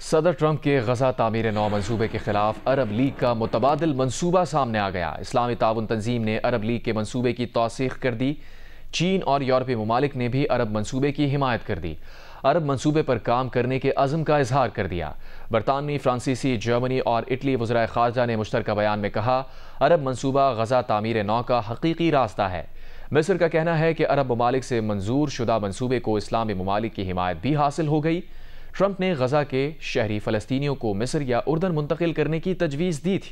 सदर ट्रंप के गजा तामीर नौ मंसूबे के खिलाफ अरब लीग का मुतबादिल मंसूबा सामने आ गया। इस्लामी ताउन तंजीम ने अरब लीग के मंसूबे की तौसीख कर दी। चीन और यूरोपीय ममालिक ने भी अरब मंसूबे की हिमायत कर दी। अरब मंसूबे पर काम करने के अज़म का इजहार कर दिया। बरतानवी, फ्रांसीसी, जर्मनी और इटली वज़राए ख़ारजा ने मुश्तरका बयान में कहा, अरब मंसूबा गजा तामीर नौ का हकीकी रास्ता है। मिस्र का कहना है कि अरब ममालिक से मंजूर शुदा मंसूबे को इस्लामी ममालिक की हिमायत भी हासिल हो गई। ट्रंप ने गजा के शहरी फ़लस्तीनियों को मिस्र या उर्दन मुंतकिल करने की तजवीज़ दी थी।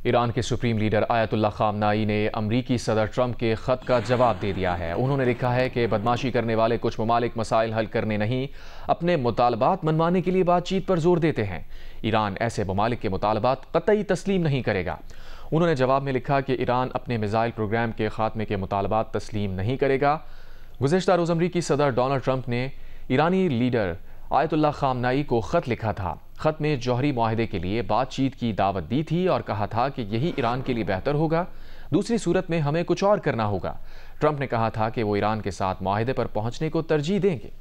ईरान के सुप्रीम लीडर आयतुल्लाह खामनाई ने अमरीकी सदर ट्रंप के ख़त का जवाब दे दिया है। उन्होंने लिखा है कि बदमाशी करने वाले कुछ ममालिक मसाइल हल करने नहीं, अपने मुतालबात मनवाने के लिए बातचीत पर जोर देते हैं। ईरान ऐसे ममालिक के मुतालबात कतई तस्लीम नहीं करेगा। उन्होंने जवाब में लिखा कि ईरान अपने मिसाइल प्रोग्राम के खात्मे के मुतालबात तस्लीम नहीं करेगा। गुज़िश्ता रोज़ अमरीकी सदर डोनाल्ड ट्रंप ने ईरानी लीडर आयतुल्लाह खामनाई को ख़त लिखा था। ख़त में जौहरी मुआहदे के लिए बातचीत की दावत दी थी और कहा था कि यही ईरान के लिए बेहतर होगा, दूसरी सूरत में हमें कुछ और करना होगा। ट्रंप ने कहा था कि वो ईरान के साथ मुआहदे पर पहुंचने को तरजीह देंगे।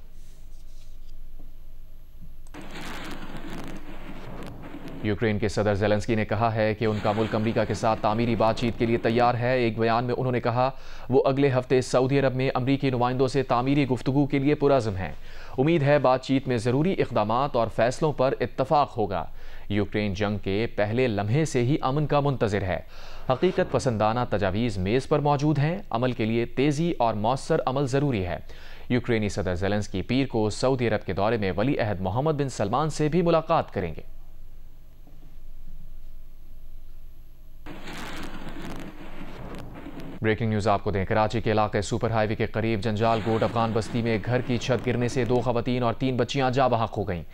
यूक्रेन के सदर ज़ेलेंस्की ने कहा है कि उनका मुल्क अमेरिका के साथ तामीरी बातचीत के लिए तैयार है। एक बयान में उन्होंने कहा, वो अगले हफ्ते सऊदी अरब में अमरीकी नुमाइंदों से तामीरी गुफ्तगू के लिए पुरअज़्म हैं। उम्मीद है बातचीत में ज़रूरी इक़दामात और फैसलों पर इत्तफ़ाक़ होगा। यूक्रेन जंग के पहले लम्हे से ही अमन का मुंतज़िर है। हकीकत पसंदाना तजावीज़ मेज़ पर मौजूद हैं। अमल के लिए तेज़ी और मौसर अमल ज़रूरी है। यूक्रेनी सदर ज़ेलेंस्की पीर को सऊदी अरब के दौरे में वली अहद मोहम्मद बिन सलमान से भी मुलाकात करेंगे। ब्रेकिंग न्यूज़ आपको दें। कराची के इलाके सुपर हाईवे के करीब जंजाल गोड अफगान बस्ती में घर की छत गिरने से 2 ख़वातीन और 3 बच्चियां जाँ बहक हो गईं।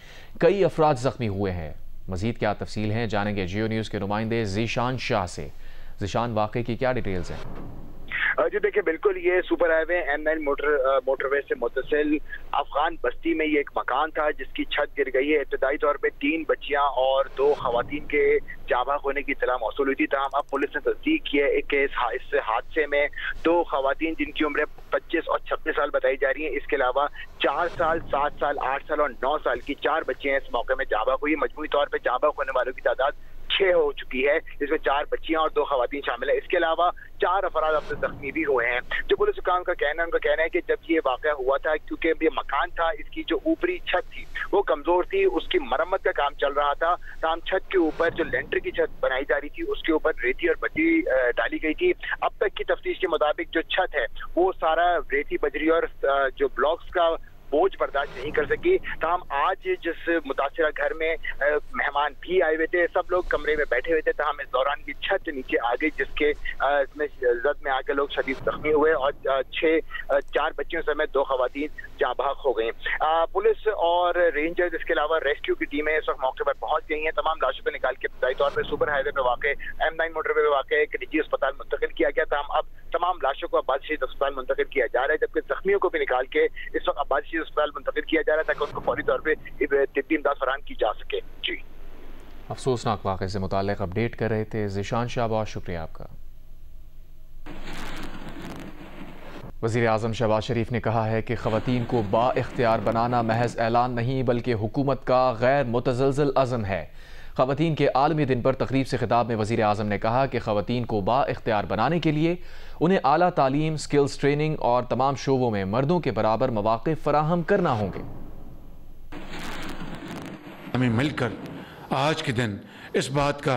कई अफराद जख्मी हुए हैं। मजीद क्या तफसील हैं, जानेंगे जियो न्यूज़ के नुमाइंदे ज़ीशान शाह से। ज़ीशान, वाक़े की क्या डिटेल्स हैं? जी देखिए, बिल्कुल ये सुपर हाईवे M9 मोटरवे से मुत्तसिल अफगान बस्ती में ये एक मकान था जिसकी छत गिर गई है। इब्तदाई तौर पे 3 बच्चियां और 2 खवातीन के जाबाक होने की इत्तला मौसूल हुई थी। तमाम अब पुलिस ने तस्दीक की है कि इस हादसे में 2 खवातीन जिनकी उम्र 25 और 26 साल बताई जा रही है, इसके अलावा 4 साल, 7 साल, 8 साल और 9 साल की 4 बच्चियां इस मौके में जाबाक हुई। मजमूई तौर पर जाबाक होने वालों की तादाद 6 हो चुकी है, इसमें 4 बच्चियां और 2 खवातीन शामिल है। इसके अलावा 4 अफराद अब तक जख्मी भी हुए हैं। जो पुलिस हुकाम का कहना है कि जब ये वाक़या हुआ था, क्योंकि ये मकान था, इसकी जो ऊपरी छत थी वो कमजोर थी, उसकी मरम्मत का काम चल रहा था। तमाम छत के ऊपर जो लेंटर की छत बनाई जा रही थी उसके ऊपर रेती और बजरी डाली गई थी। अब तक की तफ्तीश के मुताबिक जो छत है वो सारा रेती, बजरी और जो ब्लॉक्स का बोझ बर्दाश्त नहीं कर सकी। तमाम आज जिस मुतासिरा घर में मेहमान भी आए हुए थे, सब लोग कमरे में बैठे हुए थे, तमाम इस दौरान की छत नीचे आ गई जिसके जद में आकर लोग शदीद जख्मी हुए और 4 बच्चियों समेत 2 खवातीन जाँ बहक हो गई। पुलिस और रेंजर्स, इसके अलावा रेस्क्यू की टीमें इस वक्त मौके पर पहुंच गई हैं। तमाम लाशों को निकाल के इब्तदाई तौर पर सुपर हाईवे पे वाक़ M9 मोटरवे पे वाक़ एक निजी अस्पताल मुंतकिल किया गया। अब तमाम लाशों को अब्बास रशीद अस्पताल मुंतकिल किया जा रहा है, जबकि जख्मियों को भी निकाल के इस वक्त अब्बास रशीद अस्पताल मुंतकिल किया जा रहा है ताकि उनको फौरी तौर पे तिब्बी इमदाद फराहम की जा सके। जी, अफसोसनाक वाक़े से मुताल्लिक़ अपडेट कर रहे थे ज़ीशान शाह, बहुत शुक्रिया आपका। वज़ीर आज़म शहबाज शरीफ ने कहा है कि ख़वातीन को बाइख्तियार बनाना महज ऐलान नहीं बल्कि हुकूमत का गैर मुतज़लज़ल अज़म है। ख़वातीन के आलमी दिन पर तकरीब से खिताब में वज़ीर आज़म ने कहा कि ख़वातीन को बाइख्तियार बनाने के लिए उन्हें आला तालीम, स्किल्स ट्रेनिंग और तमाम शोबों में मर्दों के बराबर मौक़े फ़राहम करना होंगे। हमें मिलकर आज के दिन इस बात का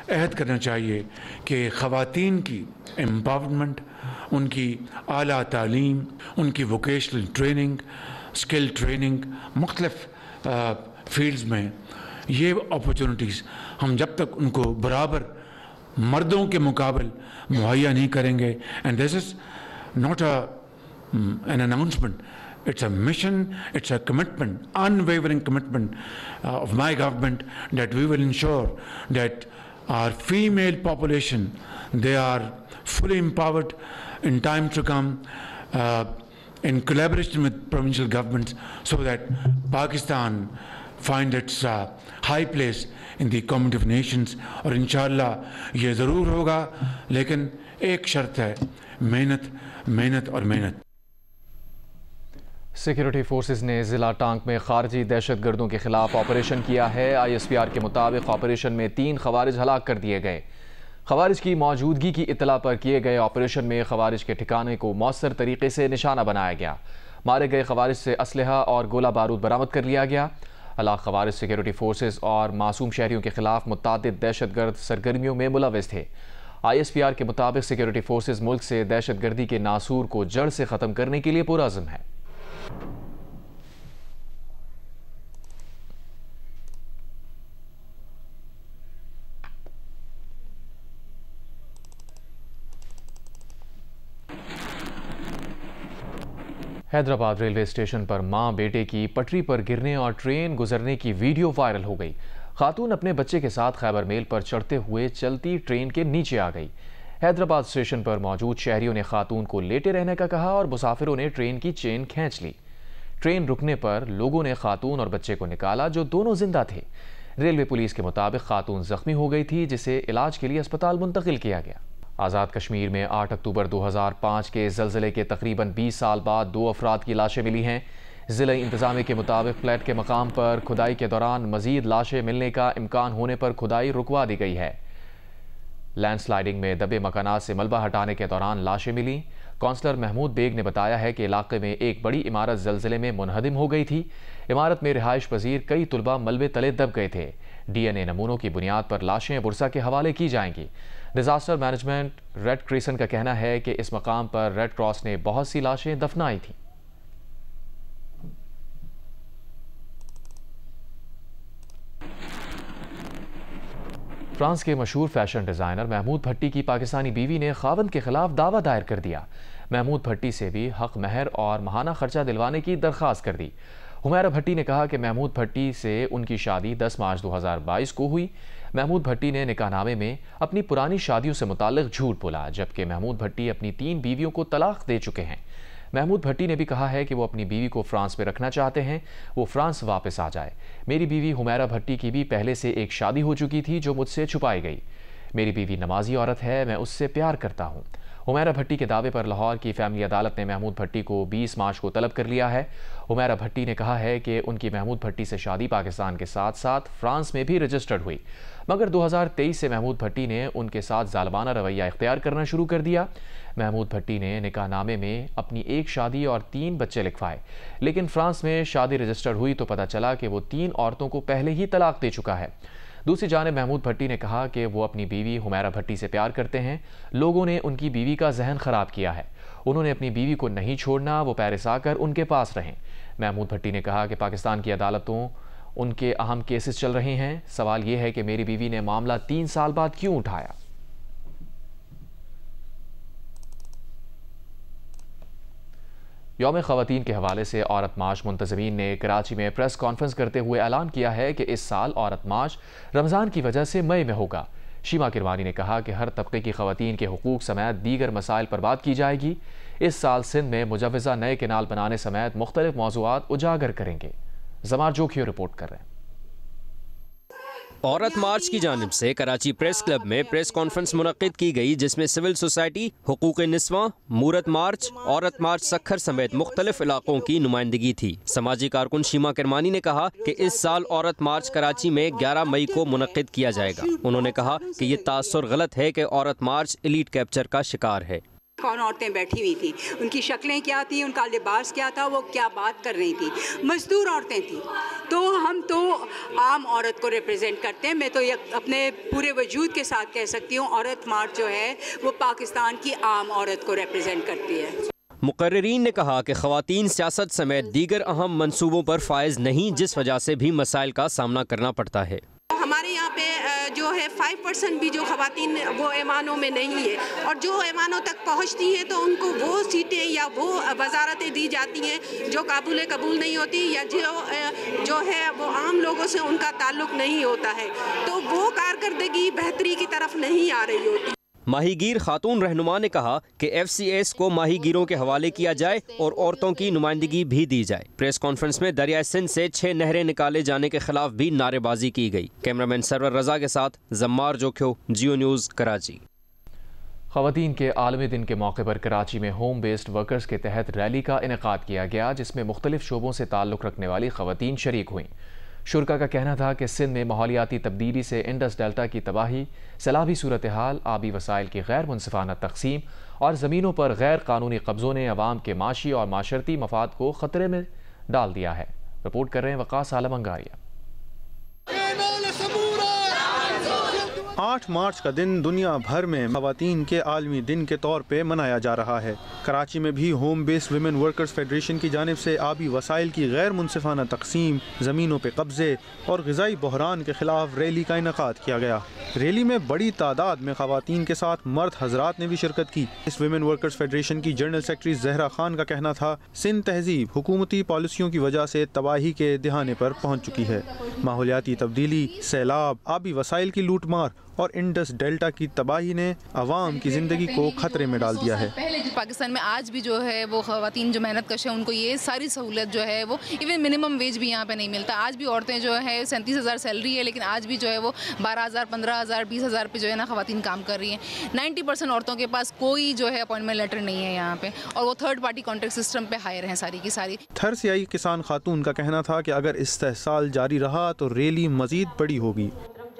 अहद करना चाहिए कि ख़वातीन की एम्पावरमेंट, उनकी आला तालीम, उनकी वोकेशनल ट्रेनिंग, स्किल ट्रेनिंग, मुख्तलिफ फील्ड्स में ये अपॉर्चुनिटीज़ हम जब तक उनको बराबर मर्दों के मुकाबल मुहैया नहीं करेंगे, and this is not an announcement, it's a mission, it's a commitment, unwavering commitment of my government that we will ensure that our female population, they are fully empowered in time to come in collaboration with provincial governments so that Pakistan find its high place in the community of nations। और इंशाअल्लाह ये ज़रूर होगा, लेकिन एक शर्त है, मेहनत, मेहनत और मेहनत। सिक्योरिटी फोर्सेस ने ज़िला टांक में खारजी दहशतगर्दों के खिलाफ ऑपरेशन किया है। ISPR के मुताबिक ऑपरेशन में 3 खवारिज हलाक कर दिए गए। खवारिज की मौजूदगी की इत्तला पर किए गए ऑपरेशन में खवारिज के ठिकाने को मौसर तरीके से निशाना बनाया गया। मारे गए खवारिज से असलहा और गोला बारूद बरामद कर लिया गया। हलाक खवारिज सिक्योरिटी फोर्सेस और मासूम शहरियों के खिलाफ मुतअद्दिद दहशतगर्द सरगर्मियों में मुलव्विस थे। ISPR के मुताबिक सिक्योरिटी फोर्सेस मुल्क से दहशतगर्दी के नासूर को जड़ से ख़त्म करने के लिए पुरअज़्म है। हैदराबाद रेलवे स्टेशन पर मां बेटे की पटरी पर गिरने और ट्रेन गुजरने की वीडियो वायरल हो गई। खातून अपने बच्चे के साथ खैबर मेल पर चढ़ते हुए चलती ट्रेन के नीचे आ गई। हैदराबाद स्टेशन पर मौजूद शहरियों ने खातून को लेटे रहने का कहा और मुसाफिरों ने ट्रेन की चेन खींच ली। ट्रेन रुकने पर लोगों ने खातून और बच्चे को निकाला, जो दोनों जिंदा थे। रेलवे पुलिस के मुताबिक खातून जख्मी हो गई थी, जिसे इलाज के लिए अस्पताल मुंतकिल किया गया। आज़ाद कश्मीर में 8 अक्टूबर 2005 के ज़लज़ले के तकरीबन 20 साल बाद 2 अफराद की लाशें मिली हैं। ज़िला इंतज़ामिया के मुताबिक फ्लैट के मकाम पर खुदाई के दौरान मज़ीद लाशें मिलने का इम्कान होने पर खुदाई रुकवा दी गई है। लैंडस्लाइडिंग में दबे मकानात से मलबा हटाने के दौरान लाशें मिली। काउंसलर महमूद बेग ने बताया है कि इलाके में एक बड़ी इमारत ज़लज़ले में मुनहदिम हो गई थी। इमारत में रिहाइश पजीर कई तुलबा मलबे तले दब गए थे। DNA नमूनों की बुनियाद पर लाशें बुरसा के हवाले की जाएंगी। डिजास्टर मैनेजमेंट रेड क्रिसेंट का कहना है कि इस मकाम पर रेड क्रॉस ने बहुत सी लाशें दफनाई थीं। फ्रांस के मशहूर फैशन डिजाइनर महमूद भट्टी की पाकिस्तानी बीवी ने खावंद के खिलाफ दावा दायर कर दिया। महमूद भट्टी से भी हक महर और माहाना खर्चा दिलवाने की दरख्वास्त कर दी। हुमैरा भट्टी ने कहा कि महमूद भट्टी से उनकी शादी 10 मार्च 2022 को हुई। महमूद भट्टी ने निकाहनामे में अपनी पुरानी शादियों से मुताल्लिक झूठ बोला, जबकि महमूद भट्टी अपनी 3 बीवियों को तलाक दे चुके हैं। महमूद भट्टी ने भी कहा है कि वो अपनी बीवी को फ्रांस में रखना चाहते हैं, वो फ्रांस वापस आ जाए। मेरी बीवी हुमैरा भट्टी की भी पहले से एक शादी हो चुकी थी जो मुझसे छुपाई गई। मेरी बीवी नमाजी औरत है, मैं उससे प्यार करता हूँ। हुमैरा भट्टी के दावे पर लाहौर की फैमिली अदालत ने महमूद भट्टी को 20 मार्च को तलब कर लिया है। हुमैरा भट्टी ने कहा है कि उनकी महमूद भट्टी से शादी पाकिस्तान के साथ साथ फ्रांस में भी रजिस्टर्ड हुई, मगर 2023 से महमूद भट्टी ने उनके साथ जालमाना रवैया इख्तियार करना शुरू कर दिया। महमूद भट्टी ने निकाहनामे में अपनी एक शादी और 3 बच्चे लिखवाए, लेकिन फ्रांस में शादी रजिस्टर्ड हुई तो पता चला कि वो 3 औरतों को पहले ही तलाक दे चुका है। दूसरी जानिब महमूद भट्टी ने कहा कि वो अपनी बीवी हुमैरा भट्टी से प्यार करते हैं। लोगों ने उनकी बीवी का जहन खराब किया है। उन्होंने अपनी बीवी को नहीं छोड़ना, वो पेरिस आकर उनके पास रहें। महमूद भट्टी ने कहा कि पाकिस्तान की अदालतों उनके अहम केसेस चल रहे हैं। सवाल यह है कि मेरी बीवी ने मामला 3 साल बाद क्यों उठाया। यौम ख़वातीन के हवाले से औरत मार्च मुंतज़मीन ने कराची में प्रेस कॉन्फ्रेंस करते हुए ऐलान किया है कि इस साल औरत मार्च रमज़ान की वजह से मई में होगा। शीमा किरवानी ने कहा कि हर तबके की ख़वातीन के हुकूक समेत दीगर मसाइल पर बात की जाएगी। इस साल सिंध में मुजव्वज़ा नए केनाल बनाने समेत मुख्तलिफ मौज़ूआत उजागर करेंगे। जमार जोखियो रिपोर्ट कर रहे हैं। औरत मार्च की जानिब से कराची प्रेस क्लब में प्रेस कॉन्फ्रेंस मुनक्किद की गई, जिसमें सिविल सोसाइटी, हुकूक निस्वां, मूरत मार्च, औरत मार्च सखर समेत मुख्तलिफ इलाकों की नुमाइंदगी थी। समाजी कारकुन शीमा किरमानी ने कहा कि इस साल औरत मार्च कराची में 11 मई को मुनक्किद किया जाएगा। उन्होंने कहा कि ये तासुर गलत है कि औरत मार्च एलीट कैप्चर का शिकार है। कौन औरतें बैठी हुई थी, उनकी शक्लें क्या थी, उनका लिबास क्या था, वो क्या बात कर रही थी। मजदूर औरतें थी। तो हम तो आम औरत को रिप्रेजेंट करते हैं। मैं तो अपने पूरे वजूद के साथ कह सकती हूँ, औरत मार्च जो है वो पाकिस्तान की आम औरत को रिप्रेजेंट करती है। मुकर्रिरीन ने कहा कि ख़वातीन सियासत समेत दीगर अहम मनसूबों पर फायज नहीं, जिस वजह से भी मसाइल का सामना करना पड़ता है। हमारे यहाँ पे जो है 5% भी जो ख़वातीन वो ऐवानों में नहीं है, और जो ऐवानों तक पहुँचती हैं तो उनको वो सीटें या वो वजारतें दी जाती हैं जो काबिल कबूल नहीं होती, या जो है वो आम लोगों से उनका ताल्लुक़ नहीं होता है, तो वो कारकर्दगी बेहतरी की तरफ नहीं आ रही होती। माहीगीर खातून रहनुमा ने कहा कि FCS को माहीगीरों के हवाले किया जाए और औरतों की नुमाइंदगी भी दी जाए। प्रेस कॉन्फ्रेंस में दरिया सिंध से 6 नहरें निकाले जाने के खिलाफ भी नारेबाजी की गई। कैमरामैन सरवर रजा के साथ जम्मार जोखियो, जियो न्यूज़, कराची। ख़वातीन के आलमी दिन के मौके पर कराची में होम बेस्ड वर्कर्स के तहत रैली का इनेकाद किया गया, जिसमें मुख्तलिफ शोबों से ताल्लुक़ रखने वाली ख़वातीन शरीक हुईं। शुरका का कहना था कि सिंध में माहौलियाती तब्दीली से इंडस डेल्टा की तबाही, सैलाबी सूरत हाल, आबी वसाइल की गैर मुनसिफाना तकसीम और ज़मीनों पर गैर कानूनी कब्ज़ों ने अवाम के माशी और माशरती मफाद को ख़तरे में डाल दिया है। रिपोर्ट कर रहे हैं वकास आलम अंगारिया। 8 मार्च का दिन दुनिया भर में ख़वातीन के आलमी दिन के तौर पे मनाया जा रहा है। कराची में भी home based women workers federation की जानिब से आबी वसाइल की गैर मुनसिफाना तकसीम, ज़मीनों पे कब्जे और ग़िज़ाई बहरान के खिलाफ रैली का इनेकाद किया गया। रैली में बड़ी तादाद में ख़वातीन के साथ मर्द हजरात ने भी शिरकत की। इस विमेन वर्कर्स फेडरेशन की जनरल सेक्रेटरी ज़हरा खान का कहना था, सिंध तहजीब हुकूमती पॉलिसियों की वजह से तबाही के दिहाने पर पहुँच चुकी है। माहौलियाती तब्दीली, सैलाब, आबी वसाइल की लूट मार और इंडस डेल्टा की तबाही ने अवाम की ज़िंदगी को ख़तरे में डाल दिया है। पाकिस्तान में आज भी जो है वो ख़वातीन जो मेहनत कश है उनको ये सारी सहूलत जो है वो इवन मिनिमम वेज भी यहाँ पे नहीं मिलता। आज भी औरतें जो है 37,000 सैलरी है, लेकिन आज भी जो है वो 12,000, 15,000, 20,000 पे जो है ना ख़वातीन काम कर रही हैं। 90% औरतों के पास कोई जो है अपॉइंटमेंट लेटर नहीं है यहाँ पे, और वो थर्ड पार्टी कॉन्ट्रैक्ट सिस्टम पे हायर हैं सारी की सारी। थर से आई किसान खातून का कहना था कि अगर इस्तेहसाल जारी रहा तो रैली मज़ीद बड़ी होगी।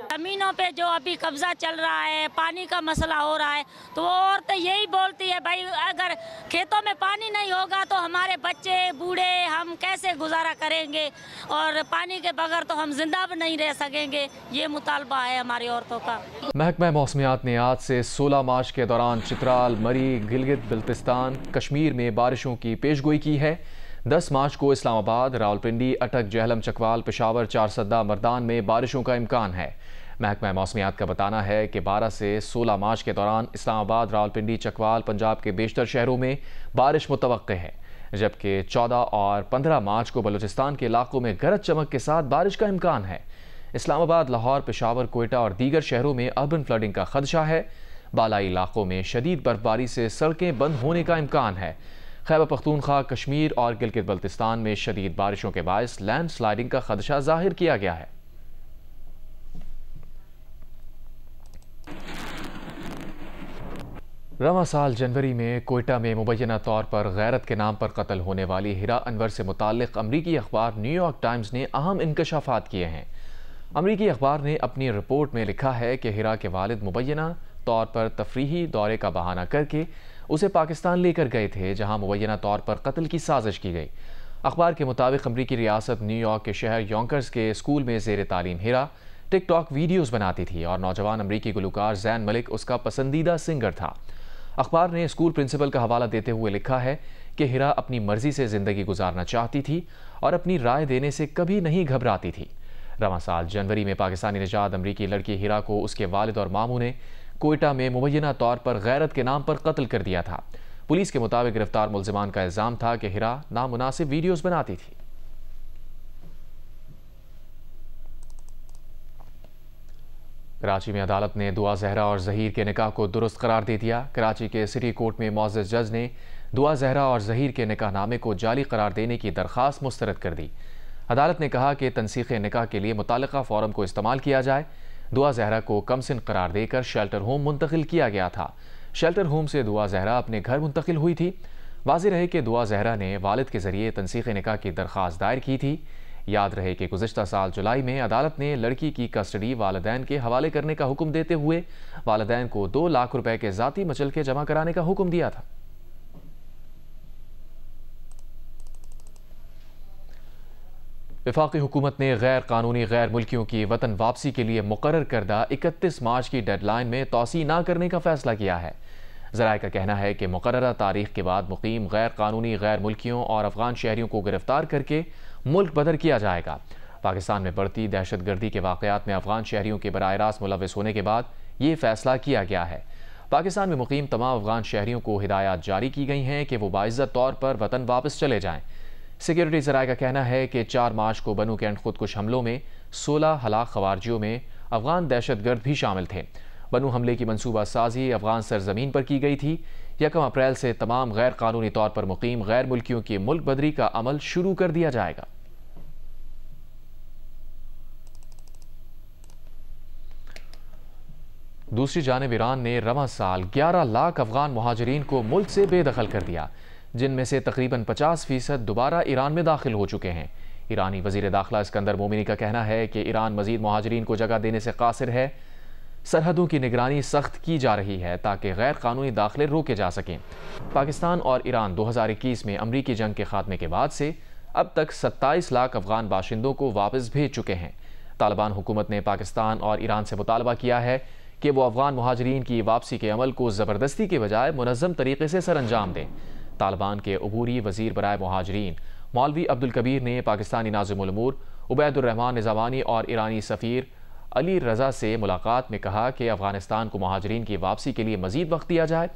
ज़मीनों पे जो अभी कब्जा चल रहा है, पानी का मसला हो रहा है, तो वो औरतें यही बोलती है, भाई अगर खेतों में पानी नहीं होगा तो हमारे बच्चे बूढ़े हम कैसे गुजारा करेंगे, और पानी के बगैर तो हम जिंदा भी नहीं रह सकेंगे। ये मुतालबा है हमारी औरतों का। महकमा मौसमियात ने आज से 16 मार्च के दौरान चित्राल, मरी, गिलगित बिल्तिस्तान, कश्मीर में बारिशों की पेशगोई की है। 10 मार्च को इस्लामाबाद, रावलपिंडी, अटक, जहलम, चकवाल, पेशावर, चारसद्दा, मर्दान में बारिशों का इम्कान है। महकमा मौसमियात का बताना है कि 12 से 16 मार्च के दौरान इस्लामाबाद, रावलपिंडी, चकवाल, पंजाब के बेशतर शहरों में बारिश मुतवक्के है, जबकि 14 और 15 मार्च को बलूचिस्तान के इलाकों में गरज चमक के साथ बारिश का इम्कान है। इस्लामाबाद, लाहौर, पेशावर, कोयटा और दीगर शहरों में अर्बन फ्लडिंग का खदशा है। बालाई इलाकों में शदीद बर्फबारी से सड़कें बंद होने का इम्कान है। खैबर पख्तूनख्वा, कश्मीर और गिलगित बल्तिस्तान में शदीद बारिशों के बायस लैंड स्लाइडिंग का खदशा जाहिर किया गया है। रवां साल जनवरी में कोयटा में मुबैना तौर पर गैरत के नाम पर कत्ल होने वाली हिरा अनवर से मुताल्लिक अमरीकी अखबार न्यूयॉर्क टाइम्स ने अहम इंकशाफात किए हैं। अमरीकी अखबार ने अपनी रिपोर्ट में लिखा है कि हिरा के वालिद मुबैना तौर पर तफरीही दौरे का बहाना करके उसे पाकिस्तान लेकर गए थे, जहां मुबैना तौर पर कत्ल की साजिश की गई। अखबार के मुताबिक अमरीकी रियासत न्यूयॉर्क के शहर यॉन्कर्स के स्कूल में ज़ेर तालीम हिरा टिकटॉक वीडियोज़ बनाती थी और नौजवान अमरीकी गुलकार जैन मलिक उसका पसंदीदा सिंगर था। अखबार ने स्कूल प्रिंसिपल का हवाला देते हुए लिखा है कि हिरा अपनी मर्जी से ज़िंदगी गुजारना चाहती थी और अपनी राय देने से कभी नहीं घबराती थी। रवां साल जनवरी में पाकिस्तानी निजात अमरीकी लड़की हिरा को उसके वालिद और मामू ने कोयटा में मुबैना तौर पर गैरत के नाम पर कत्ल कर दिया था। पुलिस के मुताबिक गिरफ्तार मुल्जिमान का इल्ज़ाम था कि हिरा नामुनासिब वीडियोज़ बनाती थी। कराची में अदालत ने दुआ जहरा और जहीर के निकाह को दुरुस्त करार दे दिया। कराची के सिटी कोर्ट में मुअज़्ज़ज़ जज ने दुआ जहरा और जहीर के निकाहनामे को जाली करार देने की दरख्वास्त मुस्तरद कर दी। अदालत ने कहा कि तनसीख निकाह के लिए मुताल्लिका फॉरम को इस्तेमाल किया जाए। दुआ जहरा को कमसिन करार देकर शेल्टर होम मुंतकिल किया गया था। शेल्टर होम से दुआ जहरा अपने घर मुंतकिल हुई थी। वाज़ेह रहे कि दुआ जहरा ने वालिद के ज़रिए तनसीख निकाह की दरख्वास्त दायर की थी। याद रहे कि गुज़िश्ता साल जुलाई में अदालत ने लड़की की कस्टडी वालिदैन के हवाले करने का हुक्म देते हुए वालिदैन को 2 लाख रुपए के ज़ाती मचलके जमा कराने का हुक्म दिया था। वफाकी हुकूमत ने गैर कानूनी गैर मुल्कियों की वतन वापसी के लिए मुकर्रर करदा 31 मार्च की डेडलाइन में तौसी न करने का फैसला किया है। ज़राए का कहना है कि मुकर्ररा तारीख के बाद मुकीम गैर कानूनी गैर मुल्कियों और अफगान शहरियों को गिरफ्तार करके मुल्क बदर किया जाएगा। पाकिस्तान में बढ़ती दहशत गर्दी के वाक़यात में अफगान शहरियों के बराह रास्त मुलव्वस होने के बाद ये फैसला किया गया है। पाकिस्तान में मुकीम तमाम अफगान शहरियों को हिदायत जारी की गई हैं कि वो बाइज़्ज़त तौर पर वतन वापस चले जाएँ। सिक्योरिटी ज़राए का कहना है कि 4 मार्च को बनू कैंट खुदकुश हमलों में 16 हलाक खवारजियों में अफगान दहशतगर्द भी शामिल थे। बनू हमले की मनसूबा साजी अफगान सरजमीन पर की गई थी। 1 अप्रैल से तमाम गैर कानूनी तौर पर मुकीम गैर मुल्कियों की मुल्क बदरी का अमल शुरू कर दिया जाएगा। दूसरी जानिब ईरान ने रवां साल 11 लाख अफगान मुहाजिरीन को मुल्क से बेदखल कर दिया, जिनमें से तकरीबन 50% दोबारा ईरान में दाखिल हो चुके हैं। ईरानी वजीर दाखिला इस्कंदर मोमिनी का कहना है कि ईरान मजीद मुहाजिरीन को जगह देने से कासिर है। सरहदों की निगरानी सख्त की जा रही है ताकि गैर कानूनी दाखिले रोके जा सकें। पाकिस्तान और ईरान 2021 में अमरीकी जंग के खात्मे के बाद से अब तक 27 लाख अफगान बाशिंदों को वापस भेज चुके हैं। तालिबान हुकूमत ने पाकिस्तान और ईरान से मुतालबा किया है कि वो अफगान मुहाजिरीन की वापसी के अमल को ज़बरदस्ती के बजाय मुनज़्ज़म तरीके से सरअंजाम दें। तालिबान के अबूरी वज़ीर बराए मुहाजिरीन मौलवी अब्दुल कबीर ने पाकिस्तानी नाज़िमुल उमूर उबैदुर्रहमान निज़ामानी और ईरानी सफ़ीर अली रज़ा से मुलाकात में कहा कि अफ़गानिस्तान को मुहाजिरीन की वापसी के लिए मज़ीद वक्त दिया जाए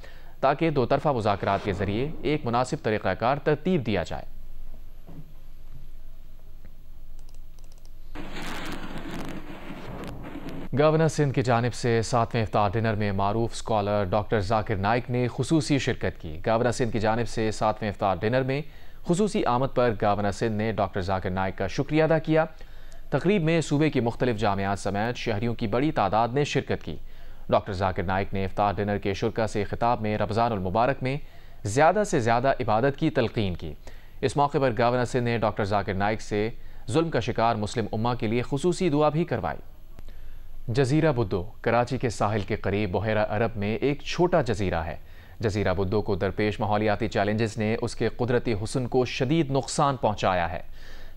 ताकि दो तरफ़ा मुज़ाकरात के ज़रिए एक मुनासिब तरीक़ाकार तरतीब दिया जाए। गवर्नर सिंध की जानिब से 7वें इफ्तार डिनर में मारूफ स्कॉलर डॉक्टर जाकिर नाइक ने खुसूसी शिरकत की। गवर्नर सिंध की जानिब से 7वें इफ्तार डिनर में खुसूसी आमद पर गवर्नर सिंध ने डॉक्टर जाकिर नाइक का शुक्रिया अदा किया। तकरीब में सूबे की मुख्तलिफ जामियात समेत शहरियों की बड़ी तादाद ने शिरकत की। डॉक्टर जाकिर नाइक ने इफ्तार डिनर के शुरका से खिताब में रमज़ानुल मुबारक में ज़्यादा से ज़्यादा इबादत की तलकीन की। इस मौके पर गवर्नर सिंध ने डॉक्टर जाकिर नाइक से जुल्म का शिकार मुस्लिम उम्मा के लिए खुसूसी दुआ भी करवाई। जजीरा बुद्दो कराची के साहिल के करीब बहरा अरब में एक छोटा जजीरा है। जजीरा बुद्दो को दरपेश माहौलियाती चैलेंजेस ने उसके कुदरती हुस्न को शदीद नुकसान पहुँचाया है।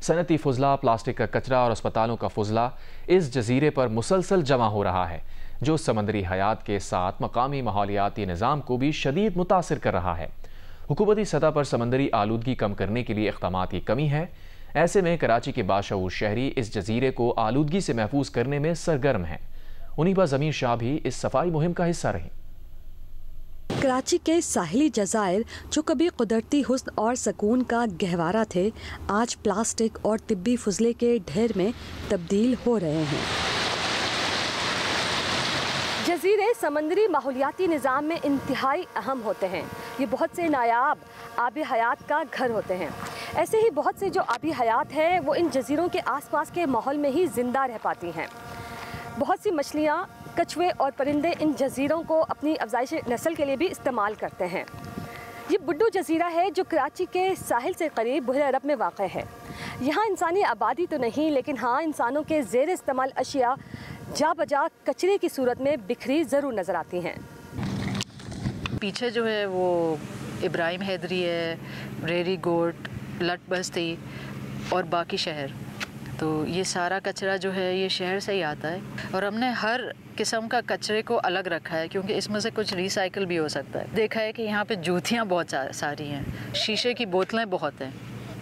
सनती फुजला, प्लास्टिक का कचरा और अस्पतालों का फुजला इस जजीरे पर मुसलसल जमा हो रहा है, जो समंदरी हयात के साथ मकामी माहौलियाती निज़ाम को भी शदीद मुतासिर कर रहा है। हुकूमती सतह पर समंदरी आलूदगी कम करने के लिए इक़दामात की कमी है। ऐसे में कराची के बाशऊर शहरी इस जजीरे को आलूदगी से महफूज करने में सरगर्म हैं। उनीबा ज़मीर शाह भी इस सफाई मुहिम का हिस्सा रही। कराची के साहिली जज़ायर जो कभी कुदरती हुस्न और सुकून का गहवारा थे, आज प्लास्टिक और तिब्बी फुजले के ढेर में तब्दील हो रहे हैं। जजीरे समंदरी माहौलियाती निज़ाम में इंतहाई अहम होते हैं। ये बहुत से नायाब आबी हयात का घर होते हैं। ऐसे ही बहुत से जो आबी हयात हैं वो इन जजीरों के आसपास के माहौल में ही ज़िंदा रह पाती हैं। बहुत सी मछलियाँ, कछुए और परिंदे इन जजीरों को अपनी अफजाइश नस्ल के लिए भी इस्तेमाल करते हैं। ये बुड्डू जजीरा है जो कराची के साहिल से करीब बहरा अरब में वाक़ है। यहाँ इंसानी आबादी तो नहीं, लेकिन हाँ इंसानों के ज़ेर इस्तेमाल अशिया जा बजा कचरे की सूरत में बिखरी ज़रूर नज़र आती हैं। पीछे जो है वो इब्राहिम हैदरी है, रेरी गोट, लट बस्ती और बाकी शहर, तो ये सारा कचरा जो है ये शहर से ही आता है। और हमने हर किस्म का कचरे को अलग रखा है क्योंकि इसमें से कुछ रिसाइकिल भी हो सकता है। देखा है कि यहाँ पे जूतियाँ बहुत सारी हैं, शीशे की बोतलें बहुत हैं।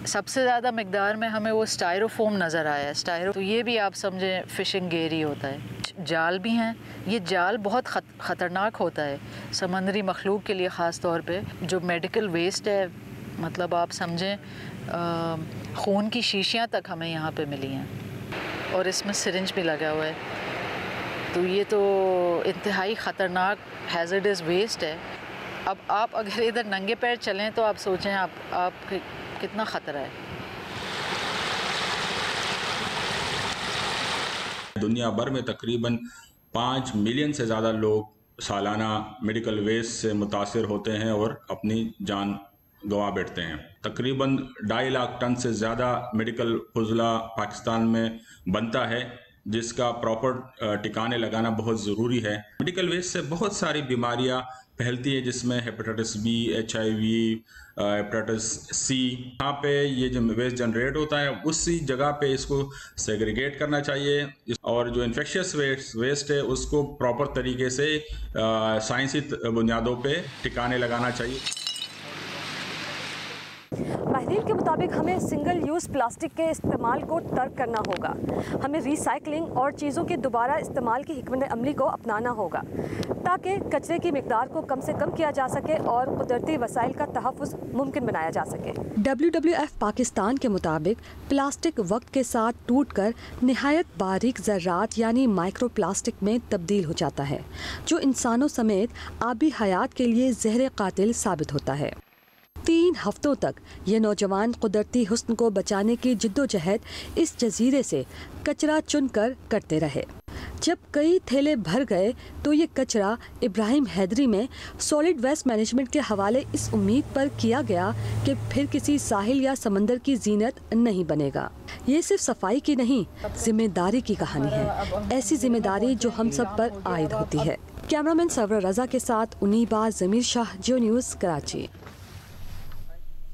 सबसे ज़्यादा मिकदार में हमें वो स्टायरोफोम नज़र आया है। स्टायरो तो ये भी आप समझें फ़िशिंग गेर ही होता है। जाल भी हैं। ये जाल बहुत ख़तरनाक होता है समंदरी मखलूक के लिए, ख़ास तौर पे जो मेडिकल वेस्ट है, मतलब आप समझें खून की शीशियाँ तक हमें यहाँ पे मिली हैं और इसमें सिरिंज भी लगा हुआ है। तो ये तो इंतहाई ख़तरनाक हैज़र्डस वेस्ट है। अब आप अगर इधर नंगे पैर चलें तो आप सोचें आप कितना ख़तरा है। दुनिया भर में तकरीबन 5 मिलियन से ज़्यादा लोग सालाना मेडिकल वेस्ट से मुतासिर होते हैं और अपनी जान गंवा बैठते हैं। तकरीबन 2.5 लाख टन से ज़्यादा मेडिकल फुजला पाकिस्तान में बनता है, जिसका प्रॉपर ठिकाने लगाना बहुत ज़रूरी है। मेडिकल वेस्ट से बहुत सारी बीमारियां फैलती है, जिसमें hepatitis B, HIV, hepatitis C। यहाँ पे ये जो वेस्ट जनरेट होता है उसी जगह पे इसको सेग्रीगेट करना चाहिए और जो इन्फेक्शियस वेस्ट है उसको प्रॉपर तरीके से साइंसी बुनियादों पे ठिकाने लगाना चाहिए। माहिरीन के मुताबिक हमें सिंगल यूज़ प्लास्टिक के इस्तेमाल को तर्क करना होगा। हमें रिसाइकलिंग और चीज़ों के दोबारा इस्तेमाल की हिकमत अमली को अपनाना होगा ताकि कचरे की मिकदार को कम से कम किया जा सके और कुदरती वसाइल का तहफ़्फ़ुज़ मुमकिन बनाया जा सके। WWF पाकिस्तान के मुताबिक प्लास्टिक वक्त के साथ टूट कर नहायत बारीक ज़र्रात यानी माइक्रो प्लास्टिक में तब्दील हो जाता है, जो इंसानों समेत आबी हयात के लिए ज़हर कातिल साबित होता है। 3 हफ्तों तक ये नौजवान कुदरती हुस्न को बचाने की जिद्दोजहद इस जजीरे से कचरा चुनकर करते रहे। जब कई थैले भर गए तो ये कचरा इब्राहिम हैदरी में सॉलिड वेस्ट मैनेजमेंट के हवाले इस उम्मीद पर किया गया कि फिर किसी साहिल या समंदर की जीनत नहीं बनेगा। ये सिर्फ सफाई की नहीं, जिम्मेदारी की कहानी है। ऐसी जिम्मेदारी जो हम सब पर आयद होती है। कैमरामैन सरवर रजा के साथ उन्नीबा जमीर शाह, जियो न्यूज़, कराची।